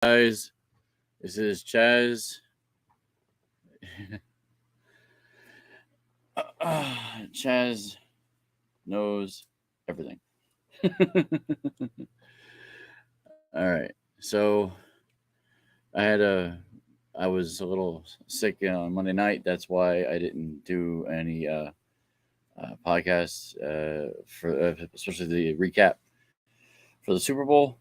guys. This is Chazz. Chazz knows everything. All right. So I was a little sick on Monday night. That's why I didn't do any podcasts for especially the recap for the Super Bowl.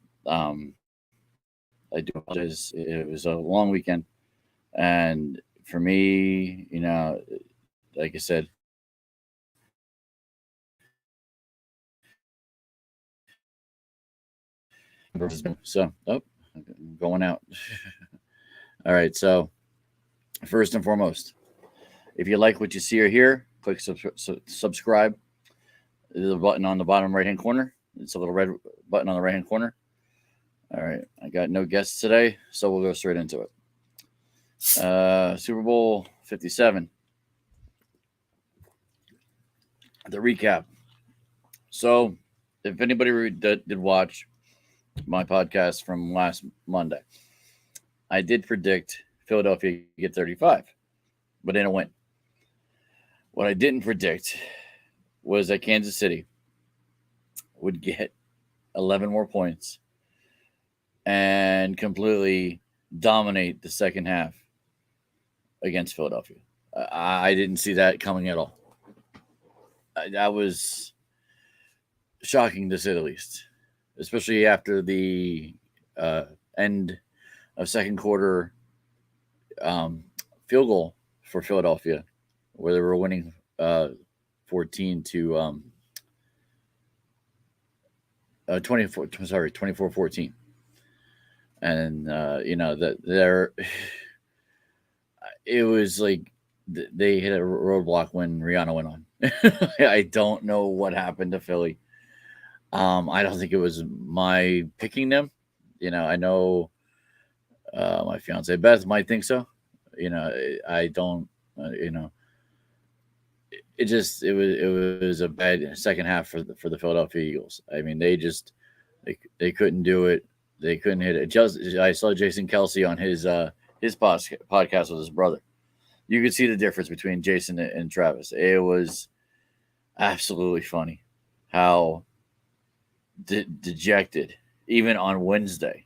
I do apologize. It was a long weekend, and for me, like I said, so going out. All right, so first and foremost, if you like what you see or hear, click subscribe. The button on the bottom right hand corner. It's a little red button on the right hand corner. All right, I got no guests today, so we'll go straight into it. Super Bowl 57. The recap. So, if anybody did watch my podcast from last Monday, I did predict Philadelphia get 35, but didn't win. What I didn't predict was that Kansas City would get 11 more points and completely dominate the second half against Philadelphia. I didn't see that coming at all. That was shocking to say the least, especially after the end of second quarter field goal for Philadelphia, where they were winning 14 to 24-14. And that there it was like they hit a roadblock when Rihanna went on. I don't know what happened to Philly. I don't think it was my picking them. I know my fiance Beth might think so. I don't. It was a bad second half for the Philadelphia Eagles. I mean, they couldn't do it. They couldn't hit it. I saw Jason Kelsey on his podcast with his brother. You could see the difference between Jason and Travis. It was absolutely funny how dejected, even on Wednesday,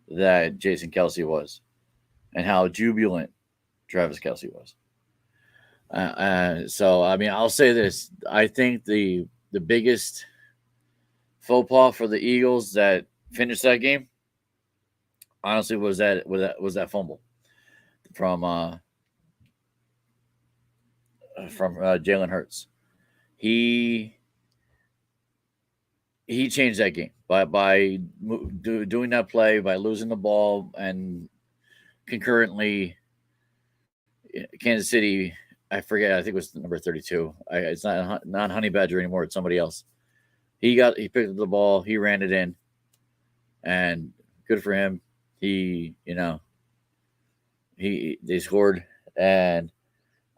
that Jason Kelsey was, and how jubilant Travis Kelsey was. So I mean, I'll say this: I think the biggest faux pas for the Eagles that finished that game, honestly, was that fumble from Jalen Hurts. He changed that game by doing that play, by losing the ball, and concurrently, Kansas City. I forget. I think it was number 32. It's not Honey Badger anymore. It's somebody else. He picked up the ball. He ran it in, and good for him. They scored, and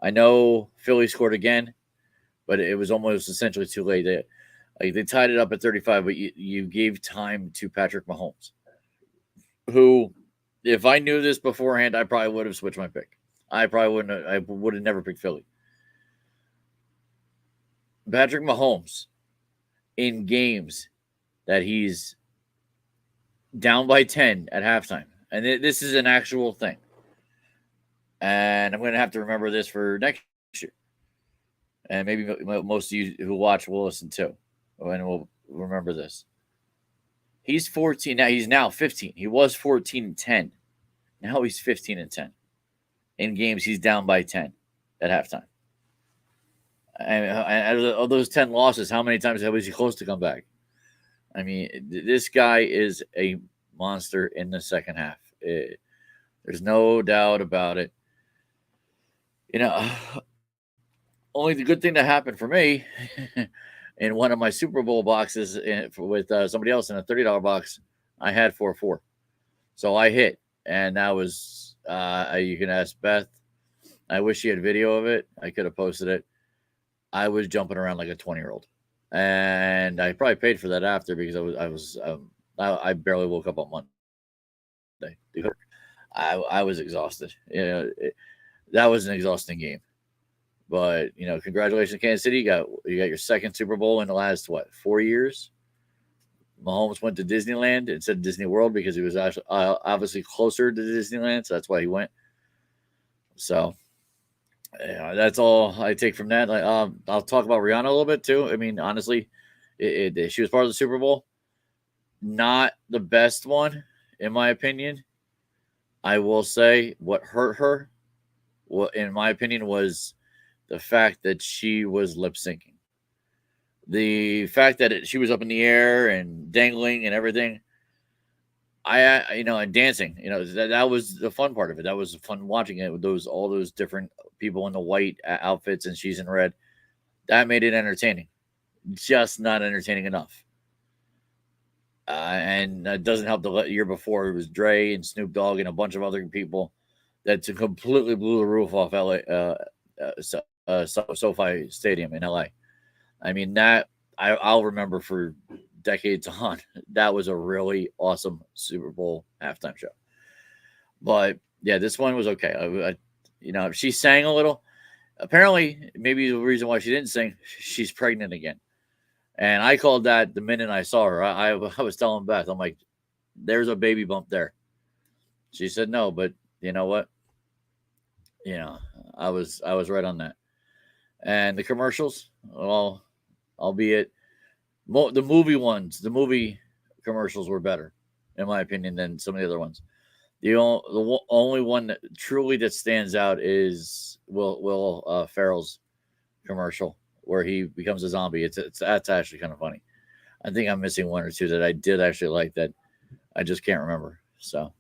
I know Philly scored again, but it was almost essentially too late. They tied it up at 35, but you gave time to Patrick Mahomes, who, if I knew this beforehand, I probably would have switched my pick. I would have never picked Philly. Patrick Mahomes, in games that he's down by 10 at halftime, and this is an actual thing, and I'm going to have to remember this for next year, and maybe most of you who watch will listen too, and we'll remember this. He's 14 now. He's now 15. He was 14-10. Now he's 15-10 in games he's down by 10 at halftime. And of those 10 losses, how many times was he close to come back? I mean, this guy is a monster in the second half. There's no doubt about it. Only the good thing that happened for me in one of my Super Bowl boxes with somebody else in a $30 box, I had 4-4. So I hit, and that was, you can ask Beth. I wish she had video of it. I could have posted it. I was jumping around like a 20-year-old, and I probably paid for that after because I barely woke up on Monday. I was exhausted. That was an exhausting game. But congratulations, Kansas City. You got your second Super Bowl in the last 4 years. Mahomes went to Disneyland instead of Disney World because he was actually obviously closer to Disneyland, so that's why he went. So that's all I take from that. I'll talk about Rihanna a little bit too. I mean, honestly, she was part of the Super Bowl. Not the best one, in my opinion. I will say what hurt her, in my opinion, was the fact that she was lip syncing. The fact that she was up in the air and dangling and everything, and dancing, that was the fun part of it. That was fun watching it with all those different people in the white outfits and she's in red. That made it entertaining, just not entertaining enough. And it doesn't help the year before it was Dre and Snoop Dogg and a bunch of other people that completely blew the roof off LA, SoFi Stadium in LA. I mean, that I'll remember for decades on. That was a really awesome Super Bowl halftime show. But yeah, this one was okay. She sang a little. Apparently, maybe the reason why she didn't sing, she's pregnant again. And I called that the minute I saw her. I was telling Beth, I'm like, there's a baby bump there. She said no, but you know what? I was right on that. And the commercials, well, albeit the movie commercials were better, in my opinion, than some of the other ones. The only one that truly stands out is Will Ferrell's commercial where he becomes a zombie. That's actually kind of funny. I think I'm missing one or two that I did actually like that I just can't remember. So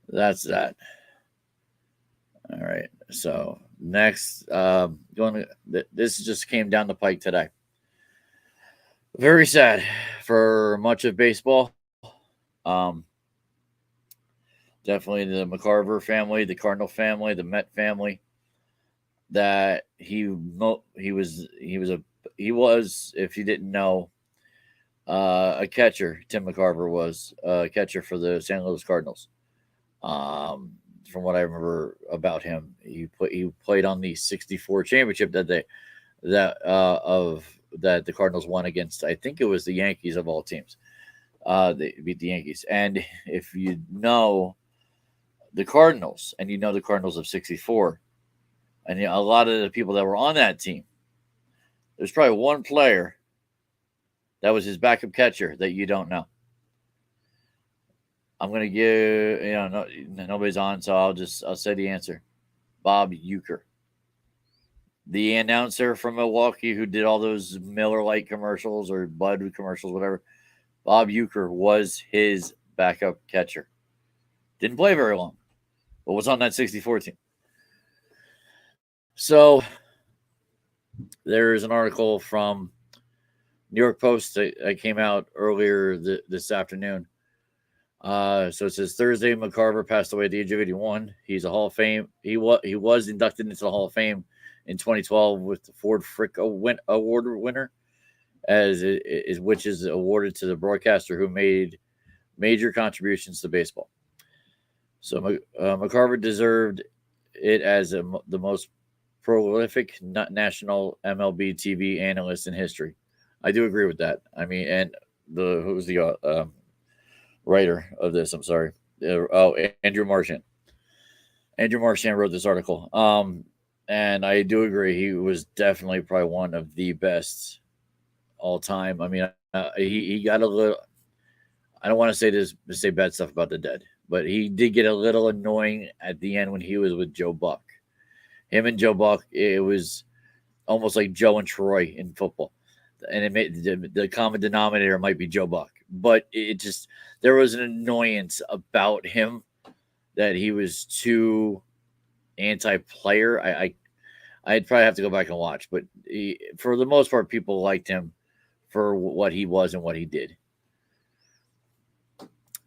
that's that. All right. So next, this just came down the pike today. Very sad for much of baseball. Definitely the McCarver family, the Cardinal family, the Met family. That he was, if you didn't know, a catcher. Tim McCarver was a catcher for the St. Louis Cardinals. From what I remember about him, he played on the '64 championship that the Cardinals won against. I think it was the Yankees of all teams. They beat the Yankees, and if you know the Cardinals and you know the Cardinals of '64. And a lot of the people that were on that team, there's probably one player that was his backup catcher that you don't know. I'm gonna give nobody's on, so I'll say the answer. Bob Uecker, the announcer from Milwaukee who did all those Miller Lite commercials or Bud commercials, whatever. Bob Uecker was his backup catcher. Didn't play very long, but was on that '64 team. So there is an article from New York Post that came out earlier this afternoon. So it says Thursday, McCarver passed away at the age of 81. He's a Hall of Fame. He was inducted into the Hall of Fame in 2012 with the Ford Frick Award winner, which is awarded to the broadcaster who made major contributions to baseball. So McCarver deserved it as the most prolific national MLB TV analyst in history. I do agree with that. I mean, and who was the writer of this? I'm sorry. Andrew Marchand. Andrew Marchand wrote this article. And I do agree. He was definitely probably one of the best all time. I mean, he got a little. I don't want to say bad stuff about the dead, but he did get a little annoying at the end when he was with Joe Buck. Him and Joe Buck, it was almost like Joe and Troy in football. And it made the common denominator might be Joe Buck. But there was an annoyance about him that he was too anti-player. I'd probably have to go back and watch. But for the most part, people liked him for what he was and what he did.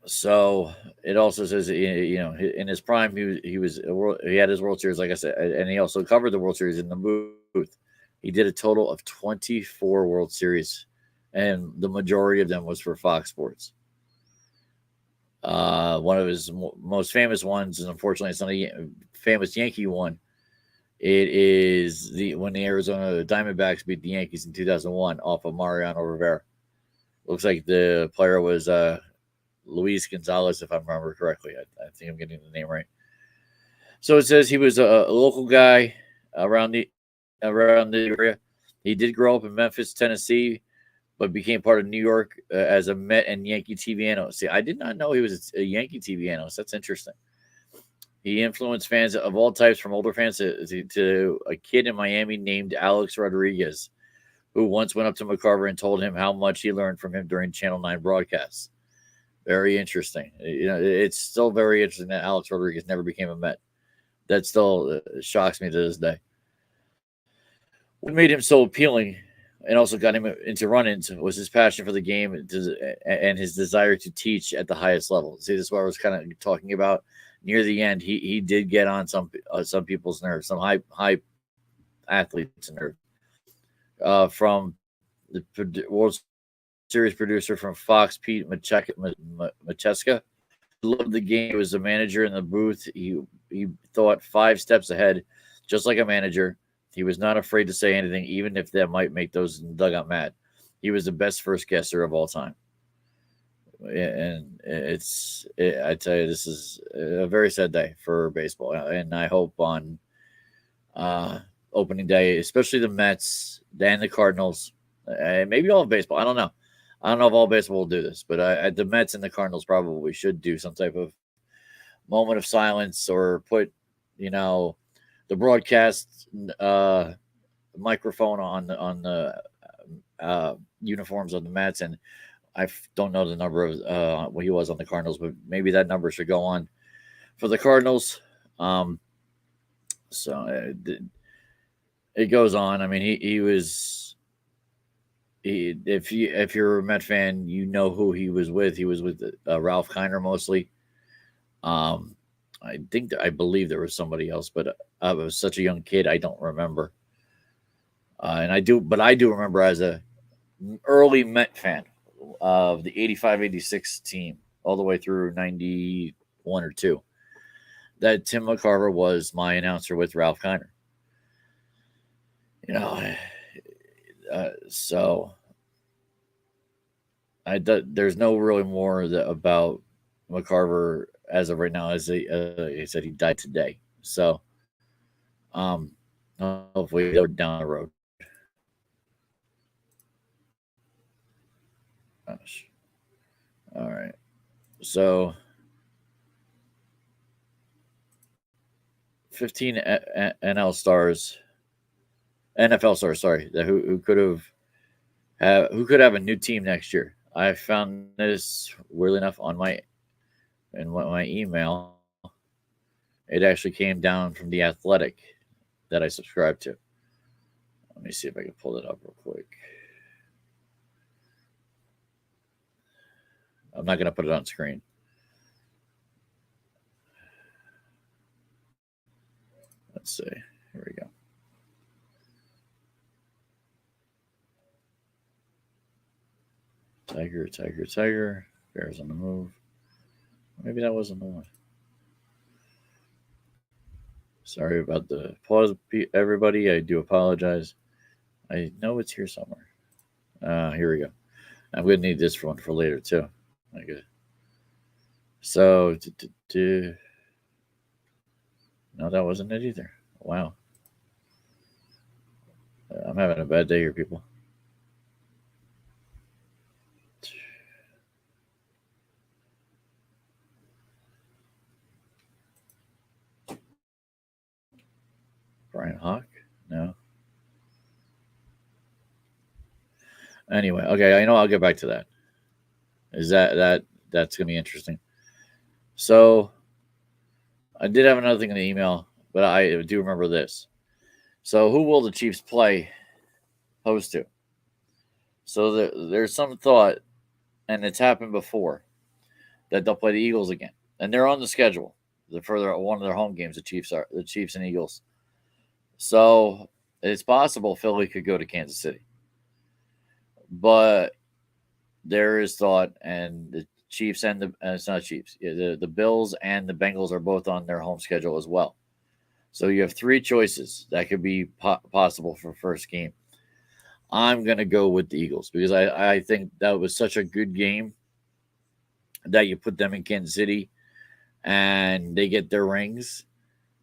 So it also says, in his prime, he had his World Series, like I said, and he also covered the World Series in the booth. He did a total of 24 World Series, and the majority of them was for Fox Sports. One of his most famous ones, and unfortunately, it's not a famous Yankee one. It is when the Arizona Diamondbacks beat the Yankees in 2001 off of Mariano Rivera. Looks like the player was Luis Gonzalez, if I remember correctly. I think I'm getting the name right. So it says he was a local guy around the area. He did grow up in Memphis, Tennessee, but became part of New York as a Met and Yankee TV analyst. See, I did not know he was a Yankee TV analyst. That's interesting. He influenced fans of all types, from older fans to a kid in Miami named Alex Rodriguez, who once went up to McCarver and told him how much he learned from him during Channel 9 broadcasts. Very interesting. It's still very interesting that Alex Rodriguez never became a Met. That still shocks me to this day. What made him so appealing and also got him into run-ins was his passion for the game and his desire to teach at the highest level. See, this is what I was kind of talking about near the end. He did get on some people's nerves, some high athletes' nerves. From the World Series producer from Fox, Pete Macheska, loved the game. He was a manager in the booth. He thought 5 steps ahead, just like a manager. He was not afraid to say anything, even if that might make those in the dugout mad. He was the best first guesser of all time. And I tell you, this is a very sad day for baseball. And I hope on opening day, especially the Mets and the Cardinals, maybe all of baseball. I don't know. I don't know if all baseball will do this, but the Mets and the Cardinals probably should do some type of moment of silence or put, the broadcast microphone on the uniforms of the Mets. And I don't know the number of what he was on the Cardinals, but maybe that number should go on for the Cardinals. So it goes on. I mean, he was. If you're a Met fan, you know who he was with. He was with Ralph Kiner mostly. I believe there was somebody else, but I was such a young kid, I don't remember. And I do remember as a early Met fan of the 85-86 team all the way through 91 or 2 that Tim McCarver was my announcer with Ralph Kiner. So there's no really more about McCarver as of right now. As he said, he died today. So hopefully they're down the road. Gosh. All right. So 15 NFL stars, sorry, who could have a new team next year. I found this weirdly enough on my email. It actually came down from The Athletic that I subscribed to. Let me see if I can pull it up real quick. I'm not going to put it on screen. Let's see. Here we go. Tiger. Bears on the move. Maybe that wasn't the one. Sorry about the pause, everybody. I do apologize. I know it's here somewhere. Here we go. I'm going to need this one for later, too. Okay. So, no, that wasn't it either. Wow. I'm having a bad day here, people. Brian Hawk? No. Anyway, okay, I'll get back to that. Is that's going to be interesting. So, I did have another thing in the email, but I do remember this. So, who will the Chiefs play host to? So, there's some thought, and it's happened before, that they'll play the Eagles again. And they're on the schedule for one of their home games. The Chiefs and Eagles. So it's possible Philly could go to Kansas City, but there is thought, and Chiefs and it's not Chiefs. Yeah, the Bills and the Bengals are both on their home schedule as well. So you have three choices that could be possible for first game. I'm going to go with the Eagles because I think that was such a good game that you put them in Kansas City and they get their rings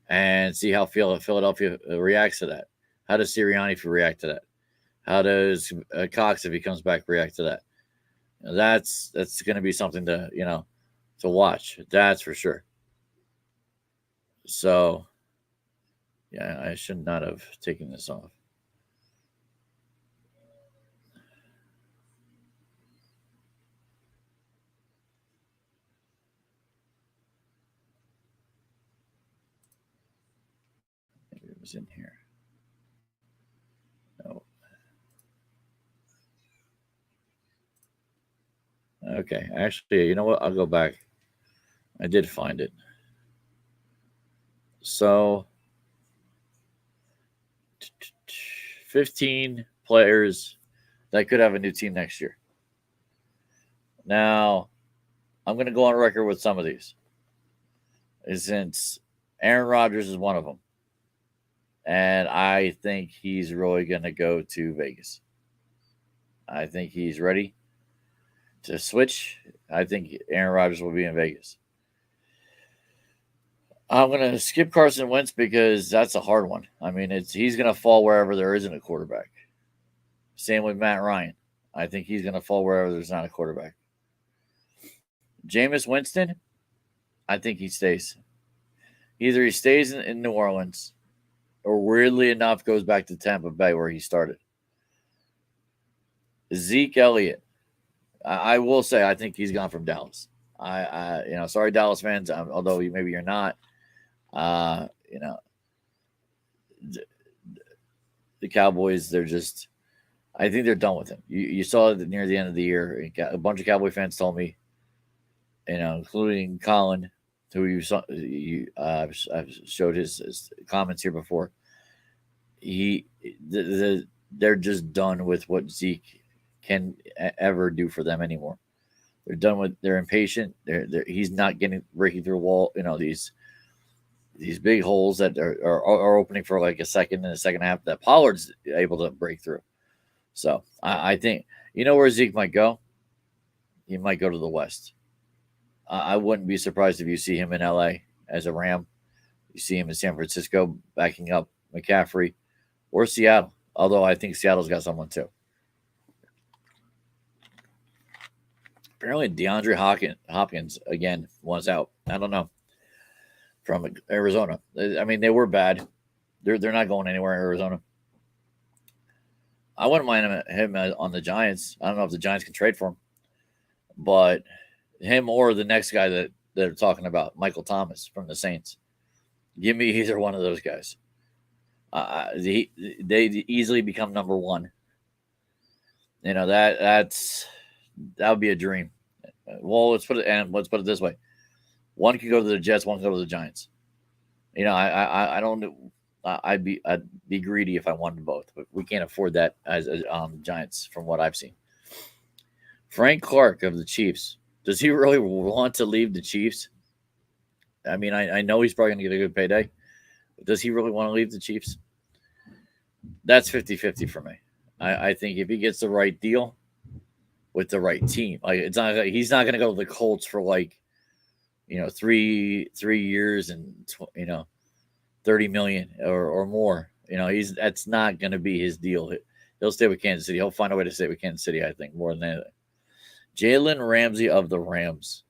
and see how Philadelphia reacts to that. How does Sirianni react to that? How does Cox, if he comes back, react to that? That's going to be something to watch. That's for sure. So, yeah, I should not have taken this off. Maybe it was in here. No. Okay, actually, you know what? I'll go back. I did find it. So, 15 players that could have a new team next year. Now, I'm going to go on record with some of these. Since Aaron Rodgers is one of them. And I think he's really going to go to Vegas. I think he's ready to switch. I think Aaron Rodgers will be in Vegas. I'm going to skip Carson Wentz because that's a hard one. I mean, he's going to fall wherever there isn't a quarterback. Same with Matt Ryan. I think he's going to fall wherever there's not a quarterback. Jameis Winston, I think he stays. Either he stays in New Orleans or weirdly enough goes back to Tampa Bay where he started. Zeke Elliott, I will say I think he's gone from Dallas. Sorry Dallas fans, although maybe you're not. The Cowboys, I think they're done with him. You saw it near the end of the year. A bunch of Cowboy fans told me, including Colin, who I've showed his comments here before. They're just done with what Zeke can ever do for them anymore. They're done with. They're impatient. He's not breaking through a wall. These big holes that are opening for like a second in the second half that Pollard's able to break through. So I think where Zeke might go. He might go to the West. I wouldn't be surprised if you see him in LA as a Ram. You see him in San Francisco backing up McCaffrey or Seattle. Although I think Seattle's got someone too. Apparently DeAndre Hopkins again was out. I don't know. From Arizona. I mean, they were bad. They're not going anywhere in Arizona. I wouldn't mind him on the Giants. I don't know if the Giants can trade for him. But him or the next guy that they're talking about, Michael Thomas from the Saints. Give me either one of those guys. They easily become number one. That would be a dream. Well, let's put it this way: one can go to the Jets, one can go to the Giants. I don't. I'd be greedy if I wanted both, but we can't afford that as Giants, from what I've seen. Frank Clark of the Chiefs. Does he really want to leave the Chiefs? I mean, I know he's probably going to get a good payday. But does he really want to leave the Chiefs? That's 50-50 for me. I think if he gets the right deal with the right team, he's not going to go to the Colts for 3 years and $30 million or more. That's not going to be his deal. He'll stay with Kansas City. He'll find a way to stay with Kansas City, I think, more than anything. Jalen Ramsey of the Rams.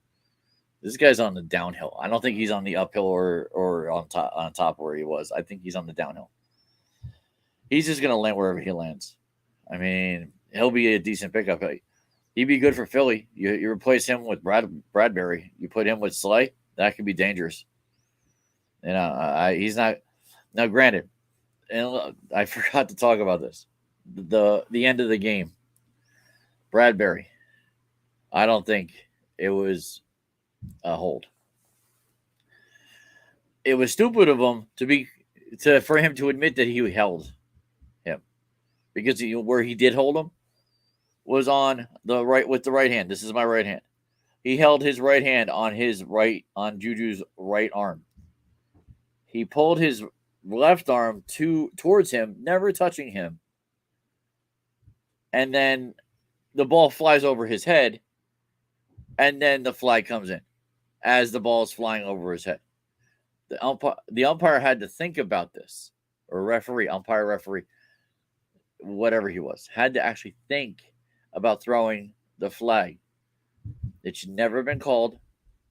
This guy's on the downhill. I don't think he's on the uphill or on top where he was. I think he's on the downhill. He's just going to land wherever he lands. I mean, he'll be a decent pickup. He'd be good for Philly. You replace him with Bradbury. You put him with Slay. That could be dangerous. He's not. Now, granted, and I forgot to talk about this. The end of the game. Bradbury. I don't think it was a hold. It was stupid of him for him to admit that he held him, because where he did hold him was on the right with the right hand. This is my right hand. He held his right hand on Juju's right arm. He pulled his left arm towards him, never touching him. And then the ball flies over his head, and then the flag comes in as the ball is flying over his head. The umpire had to think about this, or referee, whatever he was, had to actually think about throwing the flag. It should never have been called.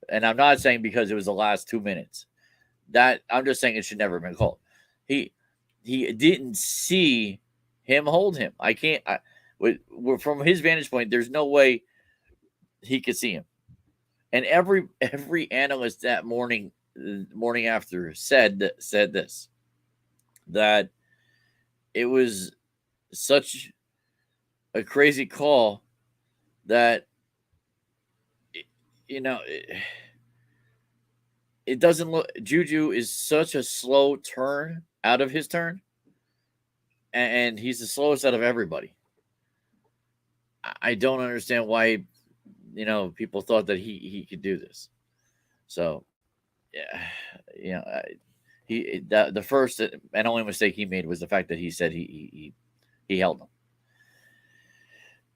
And I'm not saying because it was the last 2 minutes. That I'm just saying it should never have been called. He didn't see him hold him. From his vantage point, there's no way he could see him. And every analyst that morning after said this, that it was such a crazy call that it doesn't look. Juju is such a slow turn out of his turn, and he's the slowest out of everybody. I don't understand why, people thought that he could do this. So, yeah, the first and only mistake he made was the fact that he said he held him.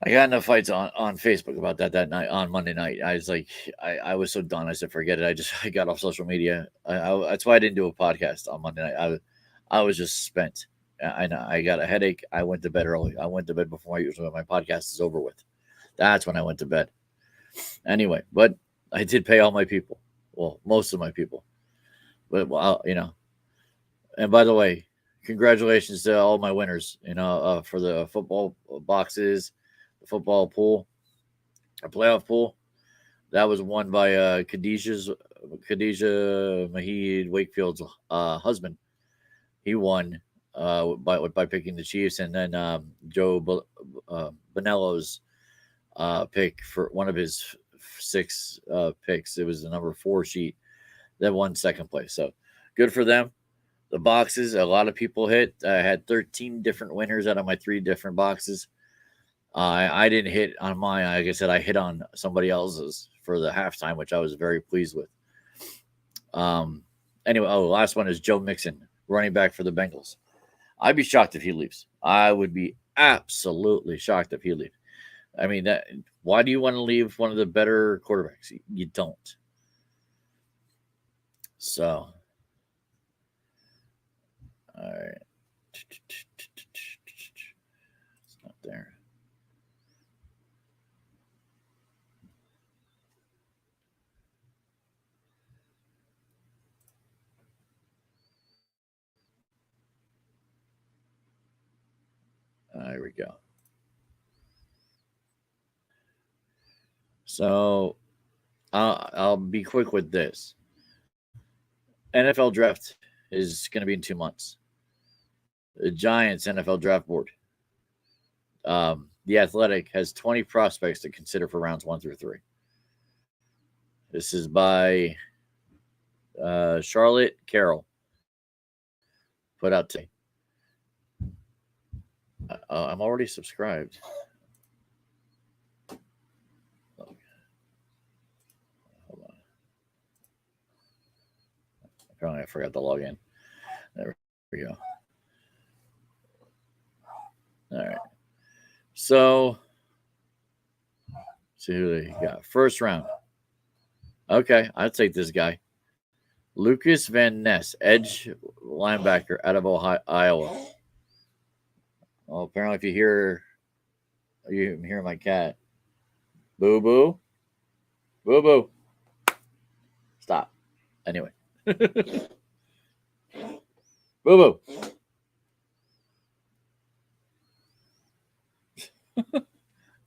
I got into fights on Facebook about that night, on Monday night. I was like, I was so done. I said, forget it. I got off social media. That's why I didn't do a podcast on Monday night. I was just spent. I got a headache. I went to bed early. I went to bed before my podcast is over with. That's when I went to bed. Anyway, but I did pay all my people. Well, most of my people. But, and by the way, congratulations to all my winners, for the football boxes, the football pool, a playoff pool. That was won by Khadijah Mahid Wakefield's husband. He won by picking the Chiefs, and then Joe Bonello's pick for one of his 6 picks. It was the number 4 sheet that won second place. So good for them. The boxes, a lot of people hit. I had 13 different winners out of my 3 different boxes. I didn't hit on mine. Like I said, I hit on somebody else's for the halftime, which I was very pleased with. Anyway, last one is Joe Mixon, running back for the Bengals. I'd be shocked if he leaves. I would be absolutely shocked if he leaves. I mean, why do you want to leave one of the better quarterbacks? You don't. So, all right. It's not there. There we go. So, I'll be quick with this. NFL draft is going to be in 2 months. The Giants NFL draft board. The Athletic has 20 prospects to consider for rounds 1 through 3. This is by Charlotte Carroll. Put out today. I'm already subscribed. Hold on. Apparently, I forgot to log in. There we go. All right. So, see who they got. First round. Okay, I'll take this guy. Lucas Van Ness, edge linebacker out of Iowa. Well, apparently, if you hear my cat. Boo boo. Boo boo. Stop. Anyway. Boo boo.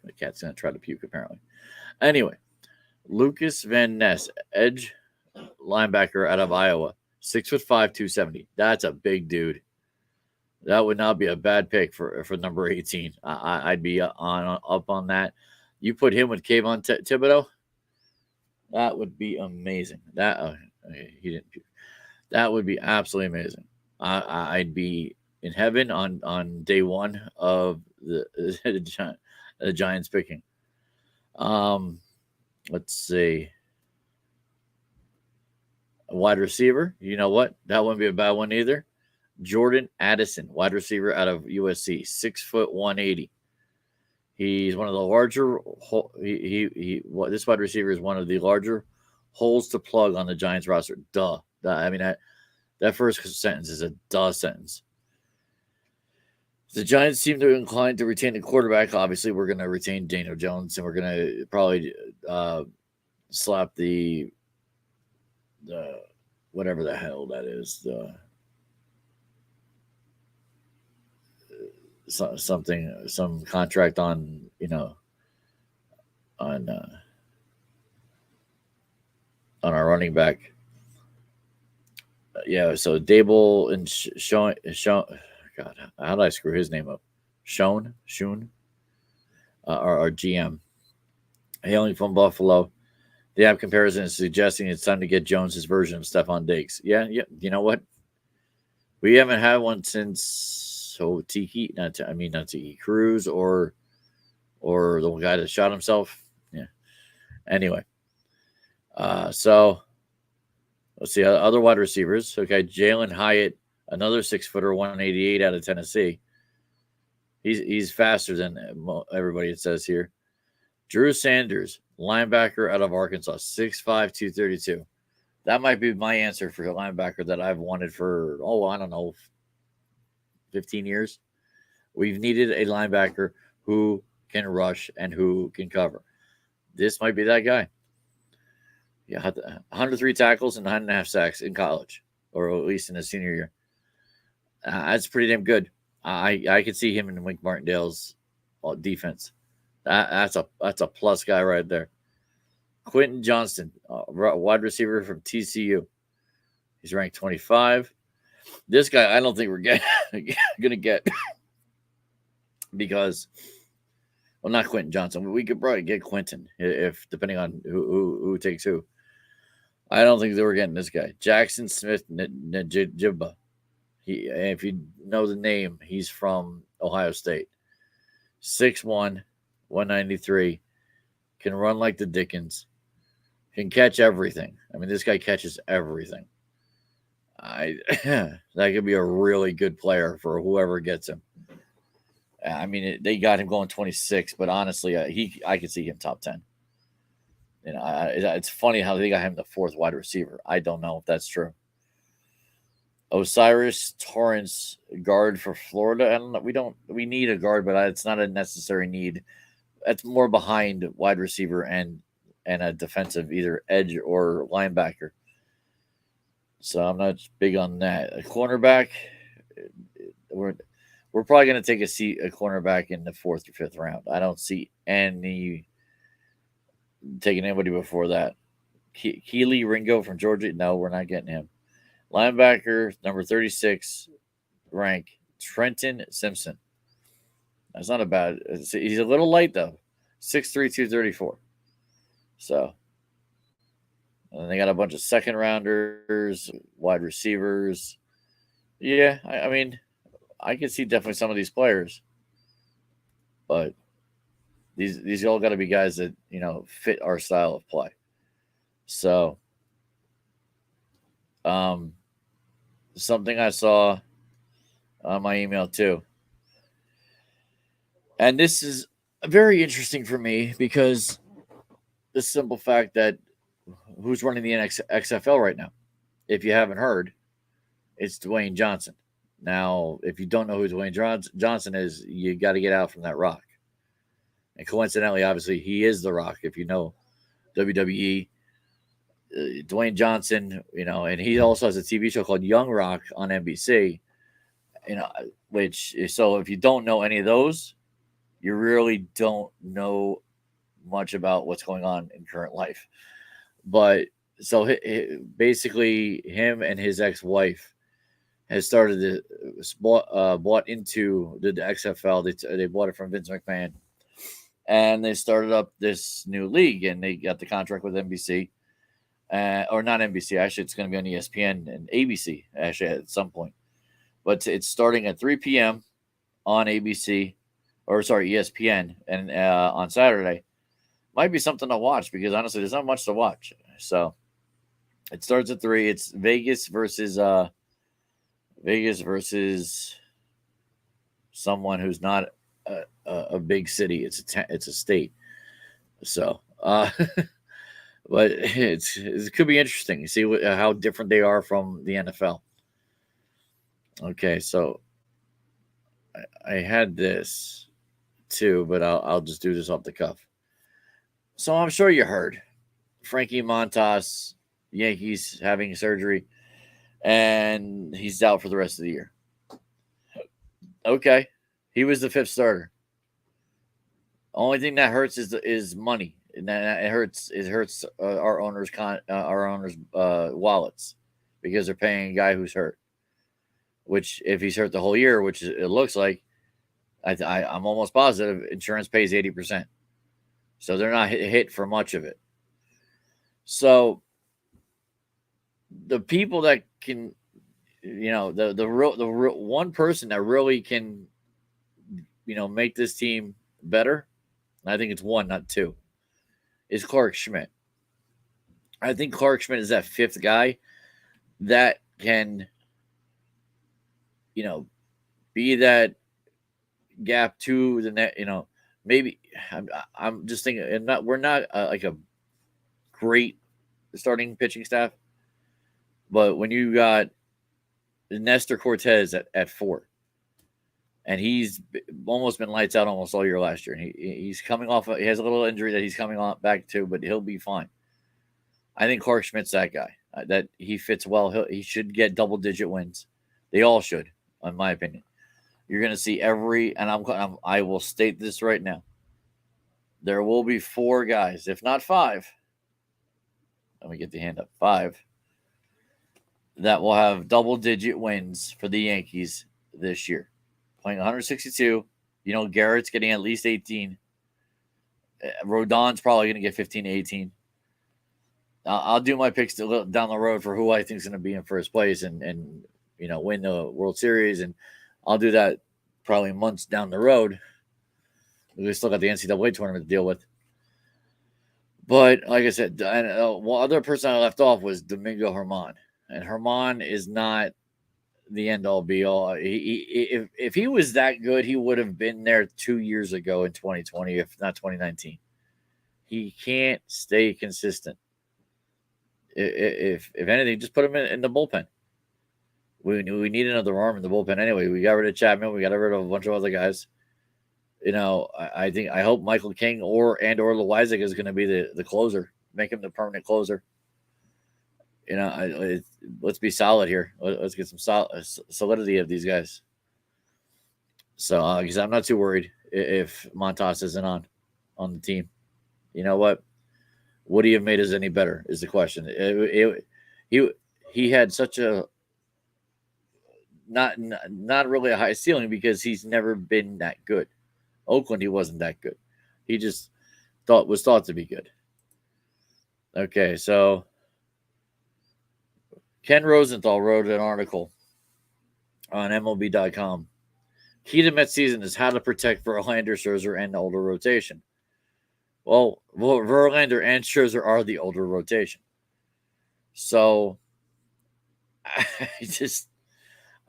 The cat's going to try to puke, apparently. Anyway, Lucas Van Ness, edge linebacker out of Iowa, 6'5", 270. That's a big dude. That would not be a bad pick for number 18. I'd be up on that. You put him with Kayvon Thibodeau, that would be amazing. He didn't puke. That would be absolutely amazing. I'd be in heaven on day 1 of the Giants picking. Let's see. A wide receiver. You know what? That wouldn't be a bad one either. Jordan Addison, wide receiver out of USC, 6', 180. He's one of the larger. This wide receiver is one of the larger holes to plug on the Giants roster. Duh. I mean that first sentence is a duh sentence. The Giants seem to be inclined to retain the quarterback. Obviously, we're going to retain Daniel Jones, and we're going to probably slap the whatever the hell that is, some contract on on our running back. Yeah, so Dable and Sean. God, how did I screw his name up? Shone, our GM, hailing from Buffalo. The app comparison is suggesting it's time to get Jones' version of Stephon Diggs. Yeah. You know what? We haven't had one since not Tiki Cruz or the one guy that shot himself. Yeah. Anyway, so let's see other wide receivers. Okay, Jalen Hyatt, another 6-footer, 188 out of Tennessee. He's faster than everybody, it says here. Drew Sanders, linebacker out of Arkansas, 6'5", 232. That might be my answer for a linebacker that I've wanted for, I don't know, 15 years. We've needed a linebacker who can rush and who can cover. This might be that guy. Yeah, 103 tackles and 9.5 sacks in college, or at least in his senior year. That's pretty damn good. I could see him in Wink Martindale's defense. That's a plus guy right there. Quentin Johnston, wide receiver from TCU. He's ranked 25. This guy, I don't think we're gonna get because, well, not Quentin Johnson. We could probably get Quentin if depending on who takes who. I don't think that we're getting this guy, Jackson Smith Najibba. If you know the name, he's from Ohio State. 6'1", 193, can run like the Dickens, can catch everything. I mean, this guy catches everything. That could be a really good player for whoever gets him. I mean, they got him going 26, but honestly, I could see him top 10. It's funny how they got him the 4th wide receiver. I don't know if that's true. Osiris Torrance, guard for Florida. I don't know. We need a guard, but it's not a necessary need. That's more behind wide receiver and a defensive either edge or linebacker. So I'm not big on that. A cornerback, we're probably going to take a cornerback in the 4th or 5th round. I don't see taking anybody before that. Keely Ringo from Georgia. No, we're not getting him. Linebacker, number 36 rank, Trenton Simpson. That's not a bad. He's a little light, though. 6'3", 234. So, and they got a bunch of second rounders, wide receivers. Yeah, I mean, I can see definitely some of these players. But these all got to be guys that, fit our style of play. So, something I saw on my email too. And this is very interesting for me because the simple fact that who's running the XFL right now, if you haven't heard, it's Dwayne Johnson. Now, if you don't know who Dwayne Johnson is, you got to get out from that rock. And coincidentally, obviously, he is the Rock. If you know WWE, Dwayne Johnson, and he also has a TV show called Young Rock on NBC, so if you don't know any of those, you really don't know much about what's going on in current life. But so basically him and his ex-wife has started to bought into the XFL. They bought it from Vince McMahon, and they started up this new league, and they got the contract with NBC. Or not NBC, actually, it's going to be on ESPN and ABC, actually, at some point. But it's starting at 3 p.m. on ESPN, and on Saturday. Might be something to watch because honestly, there's not much to watch. So it starts at 3. It's Vegas versus someone who's not a big city. It's a state. So, but it could be interesting. You see how different they are from the NFL. Okay, so I had this too, but I'll just do this off the cuff. So I'm sure you heard Frankie Montas, Yankees having surgery, and he's out for the rest of the year. Okay, he was the 5th starter. Only thing that hurts is money. And it hurts. It hurts our owners' wallets because they're paying a guy who's hurt. Which, if he's hurt the whole year, which it looks like, I'm almost positive insurance pays 80%. So they're not hit for much of it. So the people that can, the real one person that really can, make this team better. I think it's one, not two. Is Clark Schmidt. I think Clark Schmidt is that 5th guy that can, be that gap to the net. Maybe I'm just thinking, and we're not like a great starting pitching staff, but when you got Nestor Cortez at 4, and he's almost been lights out almost all year last year, and he's coming off. He has a little injury that he's coming on back to, but he'll be fine. I think Clark Schmidt's that guy that he fits well. He should get double-digit wins. They all should, in my opinion. You're going to see and I will state this right now. There will be 4 guys, if not 5. Let me get the hand up. 5 that will have double-digit wins for the Yankees this year. Playing 162. Garrett's getting at least 18. Rodon's probably going to get 15 to 18. I'll do my picks down the road for who I think is going to be in first place and win the World Series, and I'll do that probably months down the road. We still got the NCAA tournament to deal with. But like I said, one other person I left off was Domingo Germán, and Germán is not the end all be all. If he was that good, he would have been there 2 years ago in 2020, if not 2019. He can't stay consistent. If anything, just put him in the bullpen. We need another arm in the bullpen anyway. We got rid of Chapman. We got rid of a bunch of other guys. I hope Michael King or Loizaga is going to be the closer. Make him the permanent closer. Let's be solid here. Let's get some solidity of these guys. So, because I'm not too worried if Montas isn't on the team. You know what? Would he have made us any better? Is the question. He had such a not really a high ceiling because he's never been that good. Oakland, he wasn't that good. He just was thought to be good. Okay, so Ken Rosenthal wrote an article on MLB.com. Key to Mets season is how to protect Verlander, Scherzer, and the older rotation. Well, Verlander and Scherzer are the older rotation. So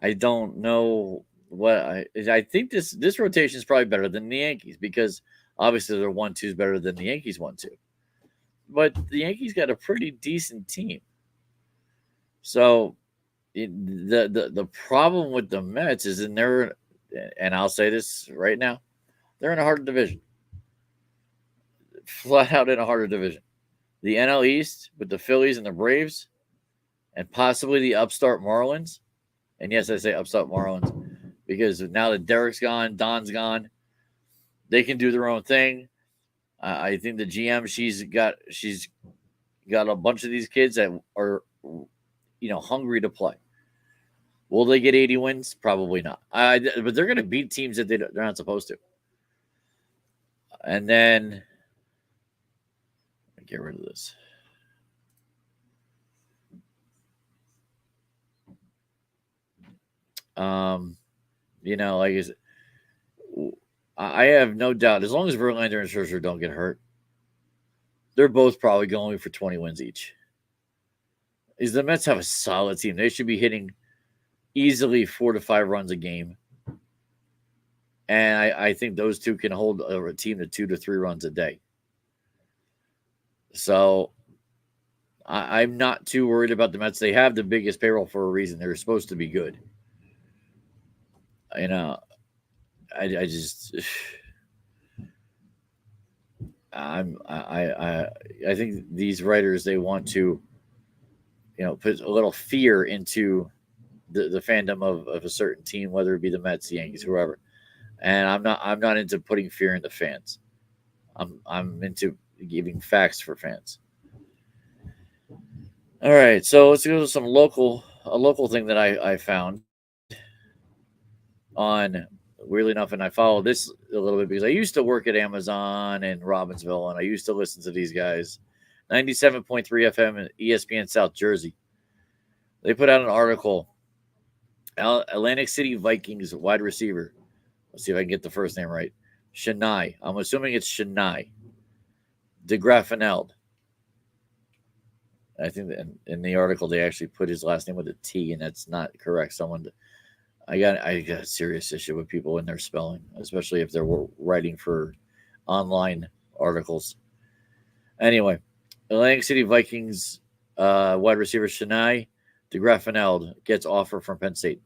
I don't know what I think this rotation is probably better than the Yankees because obviously their 1-2 is better than the Yankees 1-2. But the Yankees got a pretty decent team. So the problem with the Mets is and I'll say this right now, they're in a harder division. Flat out in a harder division. The NL East with the Phillies and the Braves and possibly the upstart Marlins. And yes, I say upstart Marlins because now that Derek's gone, Don's gone, they can do their own thing. I think the GM, she's got a bunch of these kids that are, hungry to play. Will they get 80 wins? Probably not. But they're going to beat teams that they're not supposed to. And then get rid of this. Like I said, I have no doubt as long as Verlander and Scherzer don't get hurt, they're both probably going for 20 wins each. Is the Mets have a solid team. They should be hitting easily 4 to 5 runs a game. And I think those two can hold a team to 2 to 3 runs a day. So I'm not too worried about the Mets. They have the biggest payroll for a reason. They're supposed to be good. You know, I just I think these writers, they want to, put a little fear into the fandom of a certain team, whether it be the Mets, the Yankees, whoever. And I'm not into putting fear in the fans. I'm into giving facts for fans. All right, so let's go to a local thing that I found on, weirdly enough, and I follow this a little bit because I used to work at Amazon in Robbinsville, and I used to listen to these guys. 97.3 FM in ESPN South Jersey. They put out an article. Atlantic City Vikings wide receiver. Let's see if I can get the first name right. Shania. I'm assuming it's Shania. DeGraffeneld. I think that in the article they actually put his last name with a T, and that's not correct. I got a serious issue with people in their spelling, especially if they're writing for online articles. Anyway, Atlantic City Vikings wide receiver Shania DeGraffeneld gets offer from Penn State.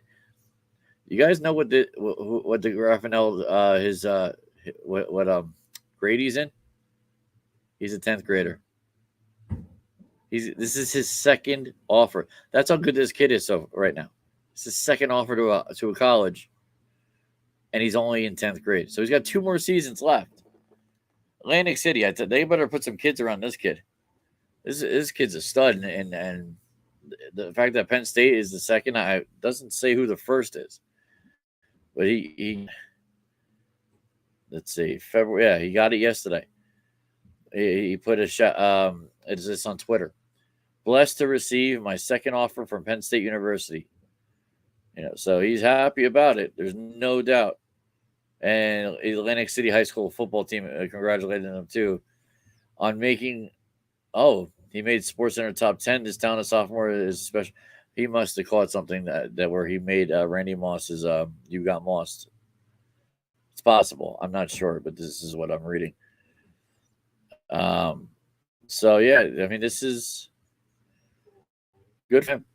You guys know what DeGraffeneld his what grade he's in? He's a 10th grader. This is his second offer. That's how good this kid is right now. It's his second offer to a college, and he's only in 10th grade. So he's got 2 more seasons left. Atlantic City, they better put some kids around this kid. This kid's a stud, and the fact that Penn State is the second, doesn't say who the first is. But he let's see, February. Yeah, he got it yesterday. He put a shot. It's this on Twitter. Blessed to receive my second offer from Penn State University. So he's happy about it. There's no doubt. And Atlantic City High School football team congratulated him too on making. Oh, he made SportsCenter top 10 this town. A sophomore is special. He must have caught something that where he made Randy Moss's "You Got Mossed." It's possible. I'm not sure, but this is what I'm reading. So yeah, I mean, this is good for him.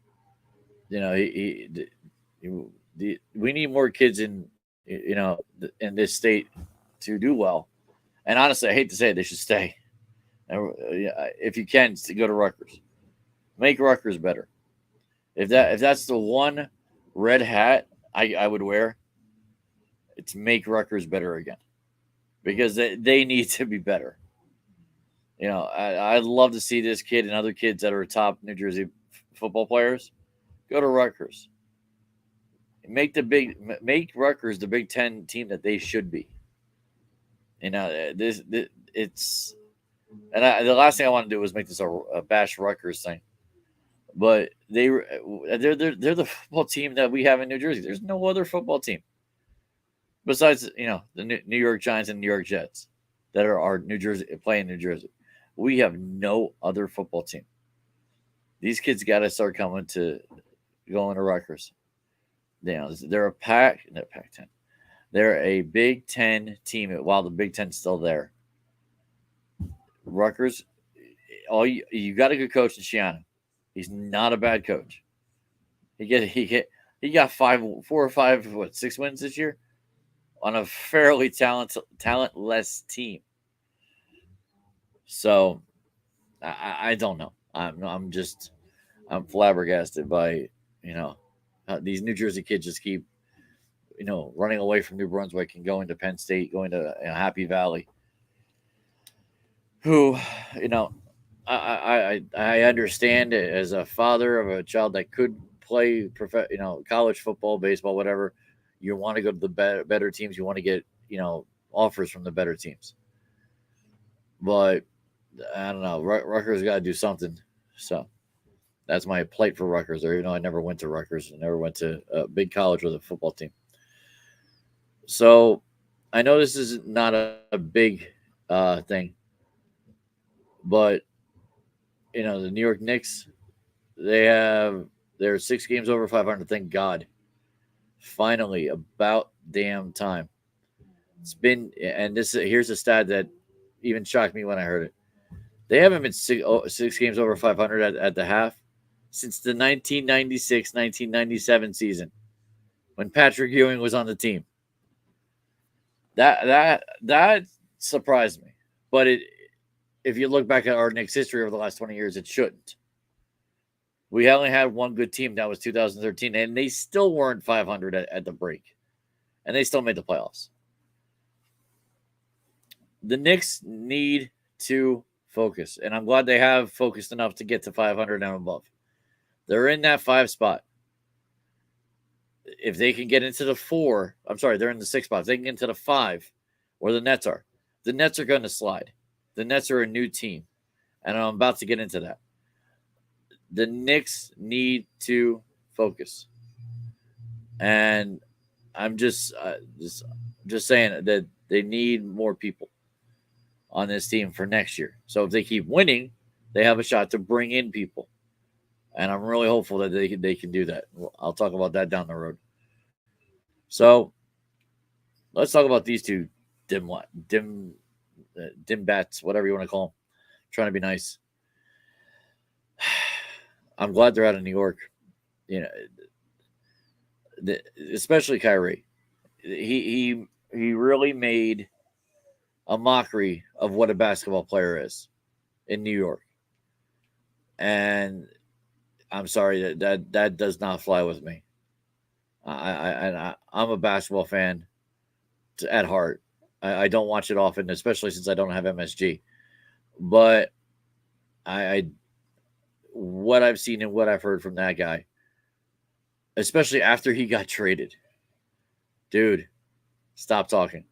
We need more kids in this state to do well. And honestly, I hate to say it, they should stay. If you can, go to Rutgers. Make Rutgers better. If that's the one red hat I would wear, it's make Rutgers better again, because they need to be better. I'd love to see this kid and other kids that are top New Jersey football players go to Rutgers. Make Rutgers the Big Ten team that they should be. It's, and the last thing I want to do was make this a bash Rutgers thing. But they're the football team that we have in New Jersey. There's no other football team besides the New York Giants and New York Jets that are our New Jersey playing New Jersey. We have no other football team. These kids got to start going to Rutgers. They're a Pac-10. They're a Big Ten team while the Big Ten's still there. Rutgers, you got a good coach in Shiano. He's not a bad coach. He got 4 or 5, 6 wins this year on a fairly talentless team. So I don't know. I'm flabbergasted by these New Jersey kids just keep running away from New Brunswick and going to Penn State, going to Happy Valley. Who I understand it as a father of a child that could play college football, baseball, whatever. You want to go to the better teams. You want to get offers from the better teams. But I don't know. Rutgers got to do something. So that's my plight for Rutgers. Or even though I never went to Rutgers, I never went to a big college with a football team. So I know this is not a big thing. But the New York Knicks, they're 6 games over 500. Thank God. Finally, about damn time. It's been, and here's a stat that even shocked me when I heard it. They haven't been 6 games over 500 at the half since the 1996-1997 season when Patrick Ewing was on the team. That surprised me. But if you look back at our Knicks history over the last 20 years, it shouldn't. We only had one good team. That was 2013, and they still weren't 500 at the break. And they still made the playoffs. The Knicks need to focus, and I'm glad they have focused enough to get to 500 and above. They're in that 5 spot. If they can get into the 4, they're in the 6 spot. If they can get into the 5, where the Nets are going to slide. The Nets are a new team, and I'm about to get into that. The Knicks need to focus, and I'm just saying that they need more people on this team for next year. So if they keep winning, they have a shot to bring in people. And I'm really hopeful that they can do that. I'll talk about that down the road. So let's talk about these two dim bats, whatever you want to call them. Trying to be nice. I'm glad they're out of New York. Especially Kyrie. He really made a mockery of what a basketball player is in New York. And I'm sorry that does not fly with me. I'm a basketball fan at heart. I don't watch it often, especially since I don't have MSG. But what I've seen and what I've heard from that guy, especially after he got traded, dude, stop talking.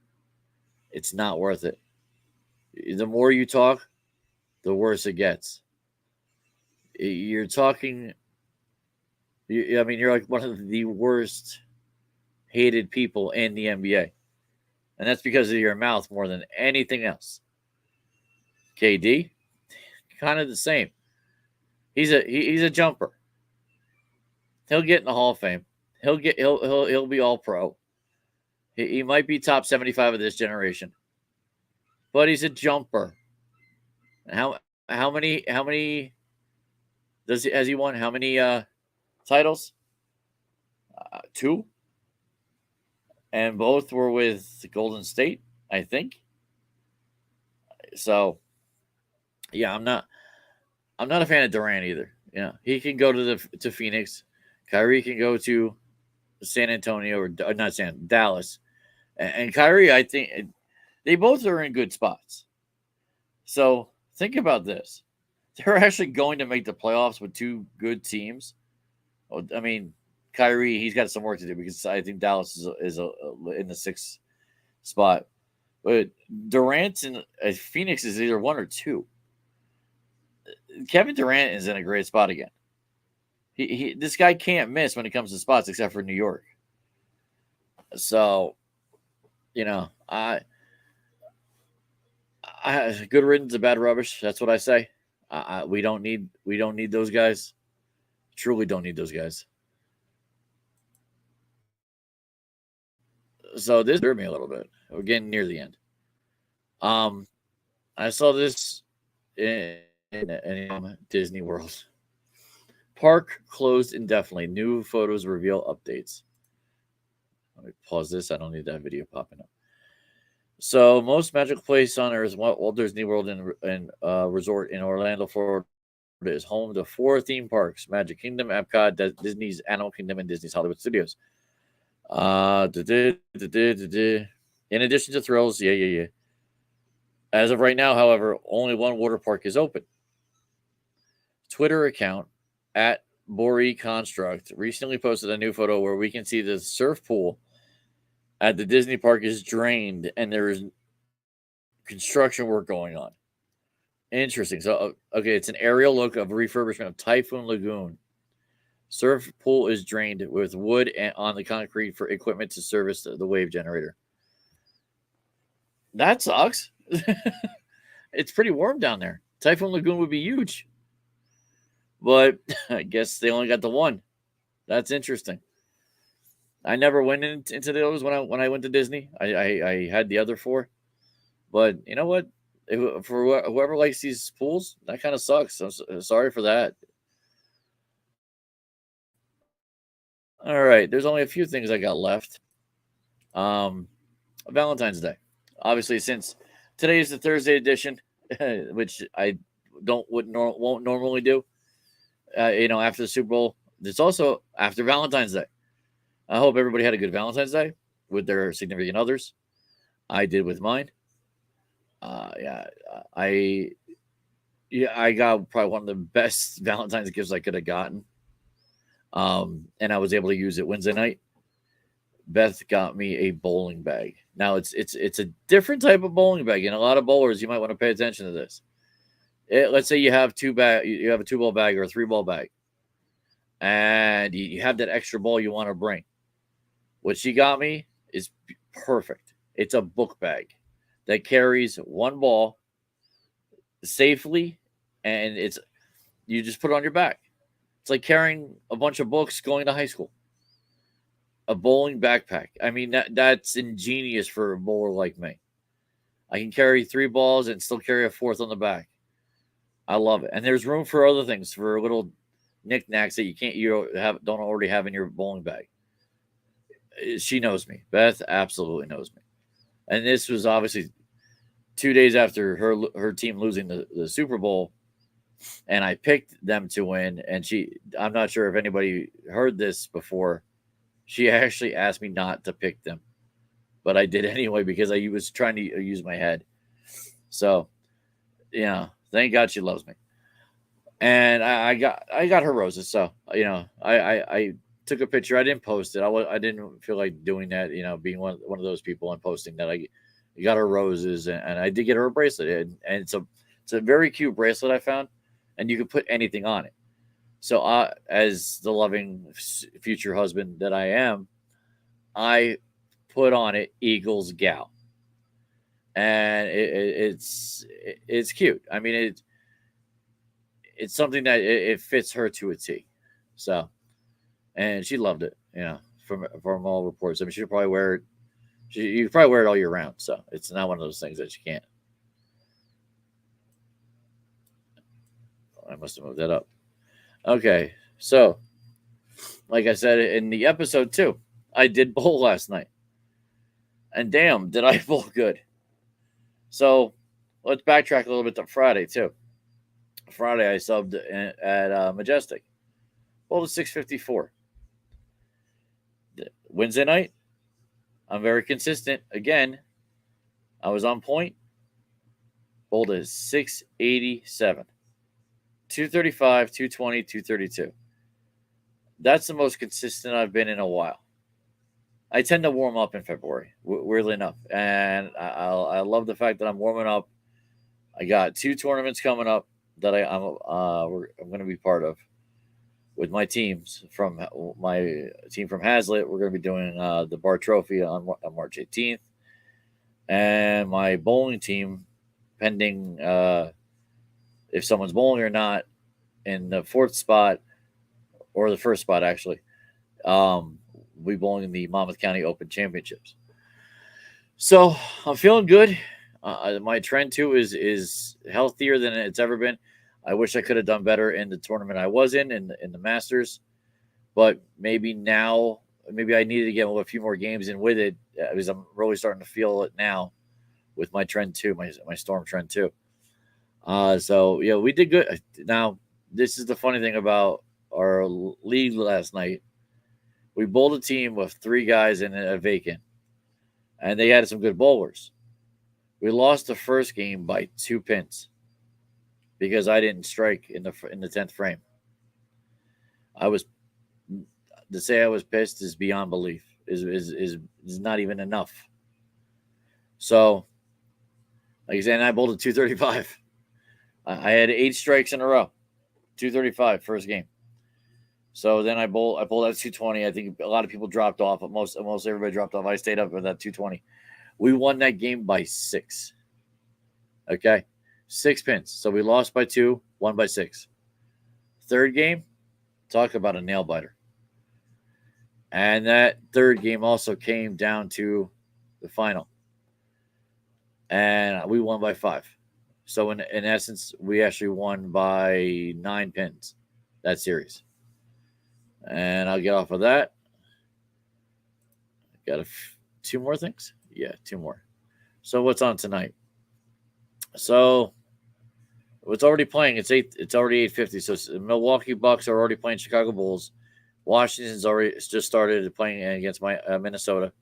It's not worth it. The more you talk, the worse it gets. You're talking. You're like one of the worst hated people in the NBA. And that's because of your mouth more than anything else. KD, kind of the same. He's a jumper. He'll get in the Hall of Fame. He'll be all pro. He might be top 75 of this generation. But he's a jumper. How many has he won? How many titles? 2. And both were with Golden State, I think. So, yeah, I'm not a fan of Durant either. He can go to Phoenix. Kyrie can go to San Antonio or not Dallas. And Kyrie, I think they both are in good spots. So think about this. They're actually going to make the playoffs with 2 good teams. I mean, Kyrie, he's got some work to do because I think Dallas is in the 6th spot. But Durant and Phoenix is either 1 or 2. Kevin Durant is in a great spot again. This guy can't miss when it comes to spots except for New York. So, I good riddance to bad rubbish. That's what I say. We don't need those guys. Truly don't need those guys. So this hurt me a little bit. We're getting near the end. I saw this in Disney World. Park closed indefinitely. New photos reveal updates. Let me pause this. I don't need that video popping up. So, most magical place on Earth, Walt Disney World and Resort in Orlando, Florida, is home to 4 theme parks: Magic Kingdom, Epcot, Disney's Animal Kingdom, and Disney's Hollywood Studios. In addition to thrills, yeah. As of right now, however, only one water park is open. Twitter account at Bori Construct recently posted a new photo where we can see the surf pool at the Disney park is drained and there is construction work going on. Interesting. So, okay, it's an aerial look of refurbishment of Typhoon Lagoon. Surf pool is drained with wood on the concrete for equipment to service the wave generator. That sucks. It's pretty warm down there. Typhoon Lagoon would be huge. But I guess they only got the one. That's interesting. I never went into those when I went to Disney. I had the other four. But you know what? For whoever likes these pools, that kind of sucks. I'm sorry for that. All right, there's only a few things I got left. Um, Valentine's Day, obviously, since today is the Thursday edition, which I won't normally do. After the Super Bowl, it's also after Valentine's Day. I hope everybody had a good Valentine's Day with their significant others. I did with mine. Yeah, I I got probably one of the best Valentine's gifts I could have gotten. And I was able to use it Wednesday night. Beth got me a bowling bag. Now it's a different type of bowling bag, and a lot of bowlers you might want to pay attention to this. Let's say you have you have a 2-ball bag or a 3-ball bag, and you have that extra ball you want to bring. What she got me is perfect. It's a book bag that carries one ball safely, and you just put it on your back. It's like carrying a bunch of books going to high school. A bowling backpack. I mean, that's ingenious for a bowler like me. I can carry 3 balls and still carry a fourth on the back. I love it. And there's room for other things, for little knickknacks that you don't already have in your bowling bag. She knows me. Beth absolutely knows me. And this was obviously 2 days after her team losing the Super Bowl, and I picked them to win. And I'm not sure if anybody heard this before. She actually asked me not to pick them, but I did anyway because I was trying to use my head. So, thank God she loves me. And I got her roses. So, I took a picture. I didn't post it. I didn't feel like doing that. Being one of those people and posting that. I got her roses, and I did get her a bracelet. And it's a very cute bracelet I found, and you can put anything on it. So, as the loving future husband that I am, I put on it Eagles Gal, and it's cute. I mean, it's something that it fits her to a T. So, and she loved it. From all reports. I mean, she'll probably wear it. You can probably wear it all year round. So it's not one of those things that you can't. I must have moved that up. Okay, so like I said in the episode 2, I did bowl last night, and damn, did I bowl good. So let's backtrack a little bit to Friday too. Friday I subbed at Majestic, bowled at 654. Wednesday night, I'm very consistent. Again, I was on point, bowled at 687. 235, 220, 232. That's the most consistent I've been in a while. I tend to warm up in February, weirdly enough. And I love the fact that I'm warming up. I got 2 tournaments coming up that I'm going to be part of with my teams. From my team from Hazlitt, we're going to be doing the Bar Trophy on March 18th. And my bowling team, pending if someone's bowling or not, in the 4th spot, or the 1st spot actually, we'll be bowling in the Monmouth County Open Championships. So I'm feeling good. My trend too is healthier than it's ever been. I wish I could have done better in the tournament I was in the Masters, but maybe I needed to get a few more games in with it, because I'm really starting to feel it now with my trend too, my storm trend too. So yeah, we did good. Now, this is the funny thing about our league last night. We bowled a team with 3 guys and a vacant, and they had some good bowlers. We lost the first game by 2 pins because I didn't strike in the 10th frame. To say I was pissed is beyond belief. Is not even enough. So, like I said, I bowled a 235. I had 8 strikes in a row, 235 first game. So then I bowled at 220. I think a lot of people dropped off, but most everybody dropped off. I stayed up with that 220. We won that game by 6. Okay, 6 pins. So we lost by 2, won by 6. Third game, talk about a nail biter. And that third game also came down to the final. And we won by 5. So in essence, we actually won by 9 pins that series. And I'll get off of that. Got 2 more things? Yeah, 2 more. So what's on tonight? So it's already playing. It's already 8:50. So Milwaukee Bucks are already playing Chicago Bulls. Washington's already just started playing against my Minnesota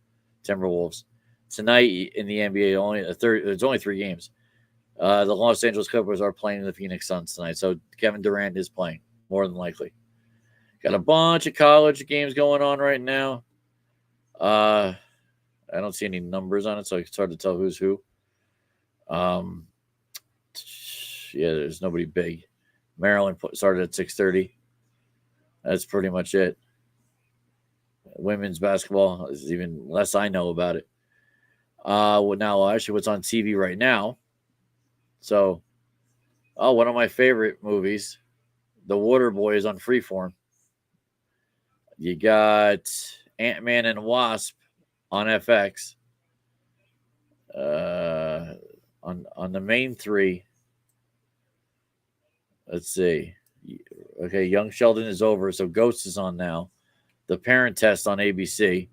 Timberwolves. Tonight in the NBA, there's only 3 games. The Los Angeles Clippers are playing the Phoenix Suns tonight. So Kevin Durant is playing, more than likely. Got a bunch of college games going on right now. I don't see any numbers on it, so it's hard to tell who's who. Yeah, there's nobody big. Maryland started at 6:30. That's pretty much it. Women's basketball is even less I know about it. Now actually what's on TV right now. So, one of my favorite movies, The Water Boy, is on Freeform. You got Ant-Man and Wasp on FX. On the main 3, let's see. Okay, Young Sheldon is over, so Ghost is on now. The Parent Test on ABC.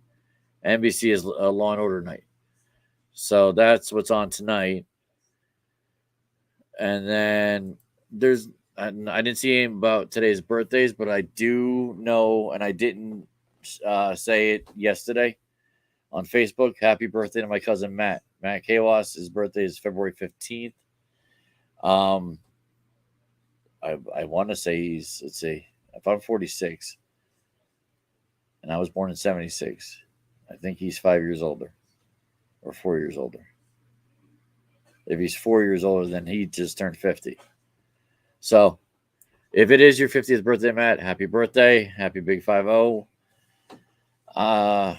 NBC is Law and Order night. So that's what's on tonight. And then I didn't see anything about today's birthdays, but I do know, and I didn't say it yesterday on Facebook. Happy birthday to my cousin Matt. Matt Kawas. His birthday is February 15th. I want to say let's see, if I'm 46 and I was born in 76, I think he's 5 years older or 4 years older. If he's 4 years older, then he just turned 50. So if it is your 50th birthday, Matt, happy birthday. Happy Big 5-0. I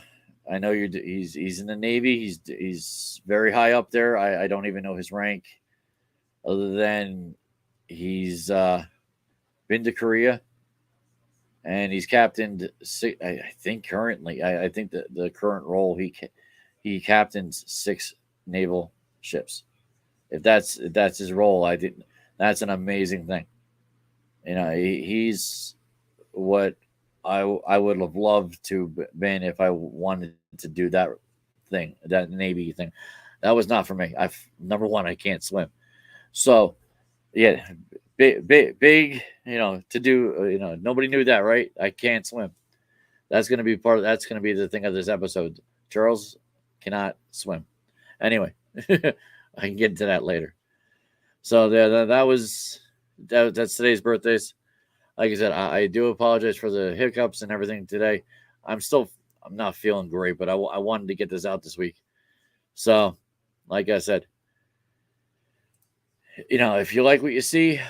know he's in the Navy. He's very high up there. I don't even know his rank, other than he's been to Korea, and he's captained. I think currently, I think the current role he captains 6 naval ships. If that's his role, I think that's an amazing thing. You know, he's what I would have loved to been if I wanted to do that thing, that Navy thing. That was not for me. Number one, I can't swim. So yeah, big. You know, to do. You know, nobody knew that, right? I can't swim. That's going to be That's going to be the thing of this episode. Charles cannot swim. Anyway, I can get into that later. So that's today's birthdays. Like I said, I do apologize for the hiccups and everything today. I'm not feeling great, but I wanted to get this out this week. So, like I said, you know, if you like what you see,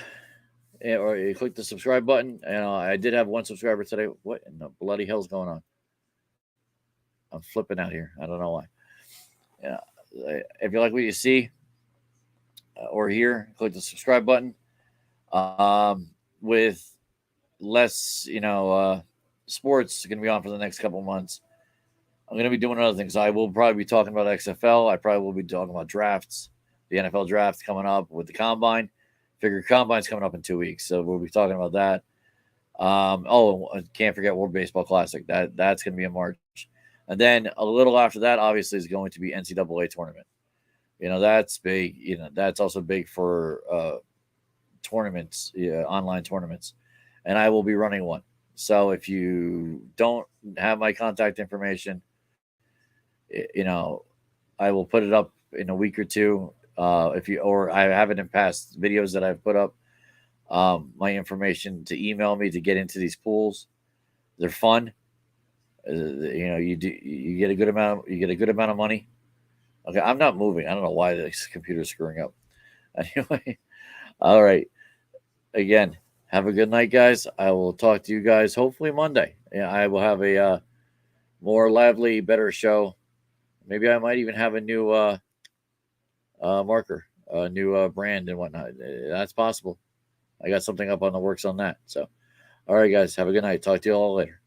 or you click the subscribe button. You know, I did have 1 subscriber today. What in the bloody hell's going on? I'm flipping out here. I don't know why. Yeah, if you like what you see or hear, click the subscribe button. With less, sports going to be on for the next couple months. I'm going to be doing other things. I will probably be talking about XFL. I probably will be talking about drafts, the NFL draft coming up with the Combine. Figure Combine's coming up in 2 weeks, so we'll be talking about that. I can't forget World Baseball Classic. That's going to be in March. And then a little after that, obviously, is going to be NCAA tournament. You know, that's big. You know, that's also big for tournaments, online tournaments. And I will be running one. So if you don't have my contact information, I will put it up in a week or two. Or I have it in past videos that I've put up, my information to email me to get into these pools. They're fun. You get a good amount of money. Okay, I'm not moving. I don't know why this computer's screwing up. Anyway, all right. Again, have a good night, guys. I will talk to you guys hopefully Monday. Yeah, I will have a more lively, better show. Maybe I might even have a new marker. a new brand and whatnot. That's possible. I got something up on the works on that. So, all right, guys, have a good night. Talk to you all later.